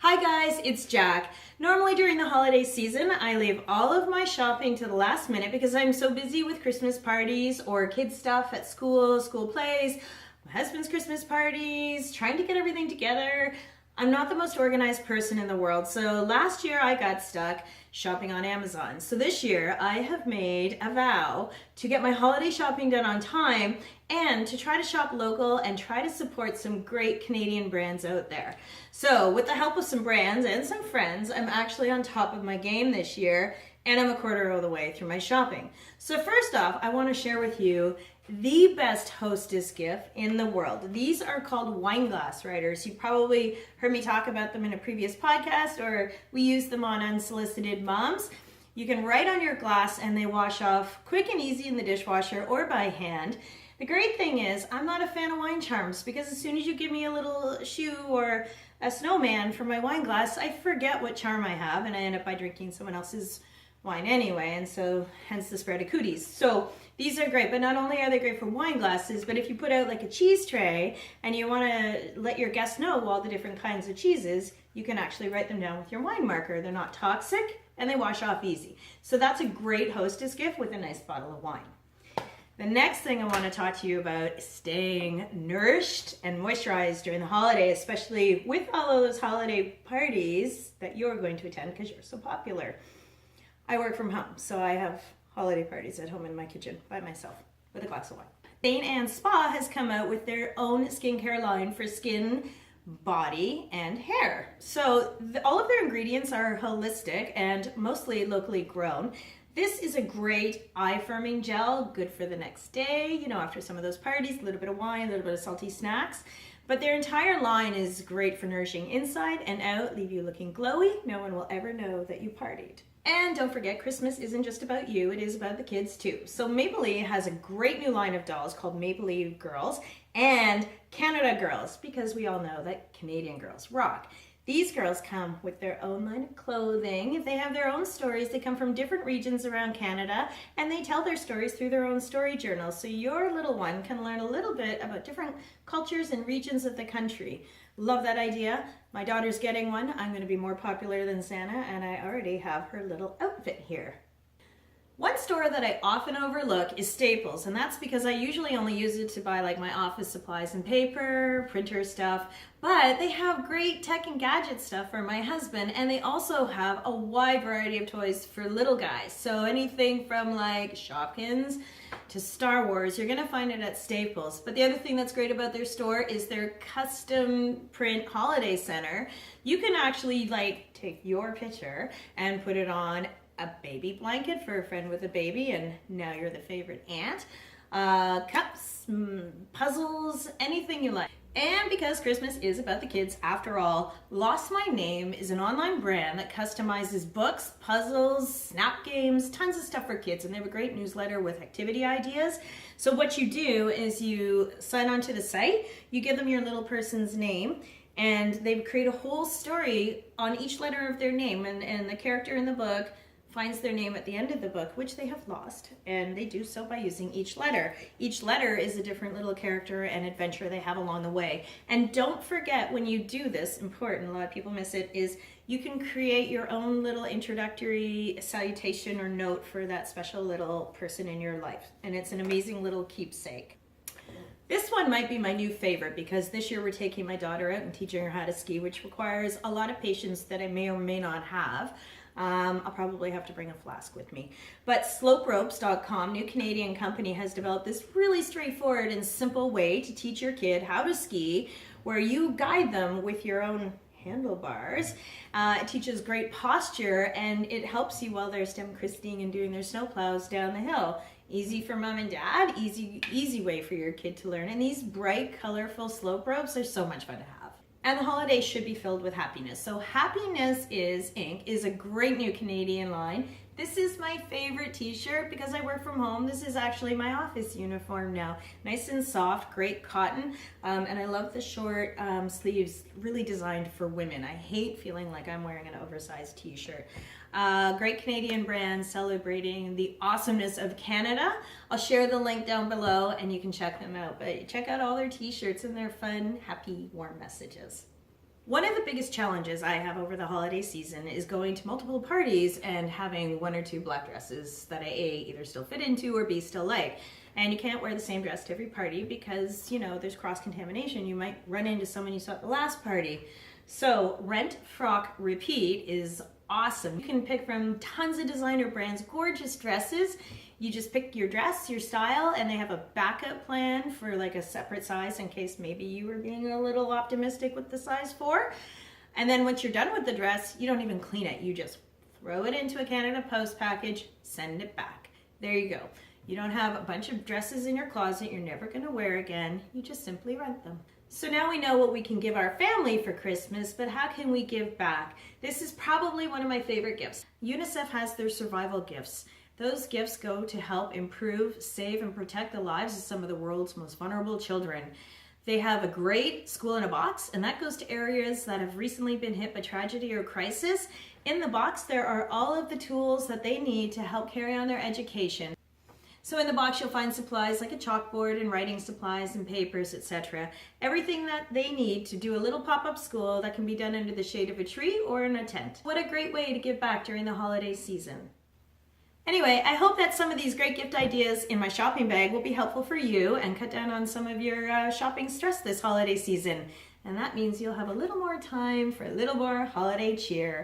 Hi guys, it's Jack. Normally during the holiday season, I leave all of my shopping to the last minute because I'm so busy with Christmas parties or kids stuff at school, school plays, my husband's Christmas parties, trying to get everything together. I'm not the most organized person in the world, so last year I got stuck shopping on Amazon. So this year I have made a vow to get my holiday shopping done on time and to try to shop local and try to support some great Canadian brands out there. So with the help of some brands and some friends, I'm actually on top of my game this year and I'm a quarter of the way through my shopping. So first off, I want to share with you the best hostess gift in the world. These are called wine glass writers. You probably heard me talk about them in a previous podcast, or we use them on Unsolicited Moms. You can write on your glass and they wash off quick and easy in the dishwasher or by hand. The great thing is I'm not a fan of wine charms because as soon as you give me a little shoe or a snowman for my wine glass, I forget what charm I have and I end up by drinking someone else's wine anyway, and so hence the spread of cooties. So these are great, but not only are they great for wine glasses, but if you put out like a cheese tray and you want to let your guests know all the different kinds of cheeses, you can actually write them down with your wine marker. They're not toxic and they wash off easy. So that's a great hostess gift with a nice bottle of wine. The next thing I want to talk to you about is staying nourished and moisturized during the holiday, especially with all of those holiday parties that you're going to attend because you're so popular. I work from home, so I have holiday parties at home in my kitchen by myself with a glass of wine. St. Anne's Spa has come out with their own skincare line for skin, body, and hair. So all of their ingredients are holistic and mostly locally grown. This is a great eye-firming gel, good for the next day, you know, after some of those parties, a little bit of wine, a little bit of salty snacks. But their entire line is great for nourishing inside and out, leave you looking glowy. No one will ever know that you partied. And don't forget, Christmas isn't just about you, it is about the kids too. So Maybelline has a great new line of dolls called Maybelline Girls and Canada Girls, because we all know that Canadian girls rock. These girls come with their own line of clothing. They have their own stories. They come from different regions around Canada and they tell their stories through their own story journals. So your little one can learn a little bit about different cultures and regions of the country. Love that idea. My daughter's getting one. I'm going to be more popular than Santa and I already have her little outfit here. One store that I often overlook is Staples, and that's because I usually only use it to buy like my office supplies and paper, printer stuff, but they have great tech and gadget stuff for my husband, and they also have a wide variety of toys for little guys. So anything from like Shopkins to Star Wars, you're gonna find it at Staples. But the other thing that's great about their store is their custom print holiday center. You can actually like take your picture and put it on a baby blanket for a friend with a baby, and now you're the favorite aunt. Cups, puzzles, anything you like. And because Christmas is about the kids after all, Lost My Name is an online brand that customizes books, puzzles, snap games, tons of stuff for kids, and they have a great newsletter with activity ideas. So what you do is you sign on to the site, you give them your little person's name, and they create a whole story on each letter of their name, and the character in the book finds their name at the end of the book, which they have lost, and they do so by using each letter. Each letter is a different little character and adventure they have along the way. And don't forget, when you do this, important, a lot of people miss it, is you can create your own little introductory salutation or note for that special little person in your life. And it's an amazing little keepsake. This one might be my new favorite because this year we're taking my daughter out and teaching her how to ski, which requires a lot of patience that I may or may not have. I'll probably have to bring a flask with me. But sloperopes.com, new Canadian company, has developed this really straightforward and simple way to teach your kid how to ski, where you guide them with your own handlebars. It teaches great posture and it helps you while they're stem christing and doing their snowplows down the hill. Easy for mom and dad, easy way for your kid to learn. And these bright, colorful slope ropes are so much fun to have. And the holidays should be filled with happiness. So Happiness is Inc. is a great new Canadian line. This is my favorite t-shirt because I work from home. This is actually my office uniform now. Nice and soft, great cotton. And I love the short sleeves, really designed for women. I hate feeling like I'm wearing an oversized t-shirt. Great Canadian brand celebrating the awesomeness of Canada. I'll share the link down below and you can check them out. But check out all their t-shirts and their fun, happy, warm messages. One of the biggest challenges I have over the holiday season is going to multiple parties and having one or two black dresses that I A, either still fit into or B, still like. And you can't wear the same dress to every party because, there's cross-contamination. You might run into someone you saw at the last party. So rent, frock, repeat is awesome. You can pick from tons of designer brands, gorgeous dresses. You just pick your dress, your style, and they have a backup plan for like a separate size in case maybe you were being a little optimistic with the size 4. And then once you're done with the dress, you don't even clean it. You just throw it into a Canada Post package, send it back. There you go. You don't have a bunch of dresses in your closet you're never going to wear again. You just simply rent them. So now we know what we can give our family for Christmas, but how can we give back? This is probably one of my favorite gifts. UNICEF has their survival gifts. Those gifts go to help improve, save, and protect the lives of some of the world's most vulnerable children. They have a great school in a box, and that goes to areas that have recently been hit by tragedy or crisis. In the box, there are all of the tools that they need to help carry on their education. So in the box, you'll find supplies like a chalkboard and writing supplies and papers, etc. Everything that they need to do a little pop-up school that can be done under the shade of a tree or in a tent. What a great way to give back during the holiday season. Anyway, I hope that some of these great gift ideas in my shopping bag will be helpful for you and cut down on some of your shopping stress this holiday season. And that means you'll have a little more time for a little more holiday cheer.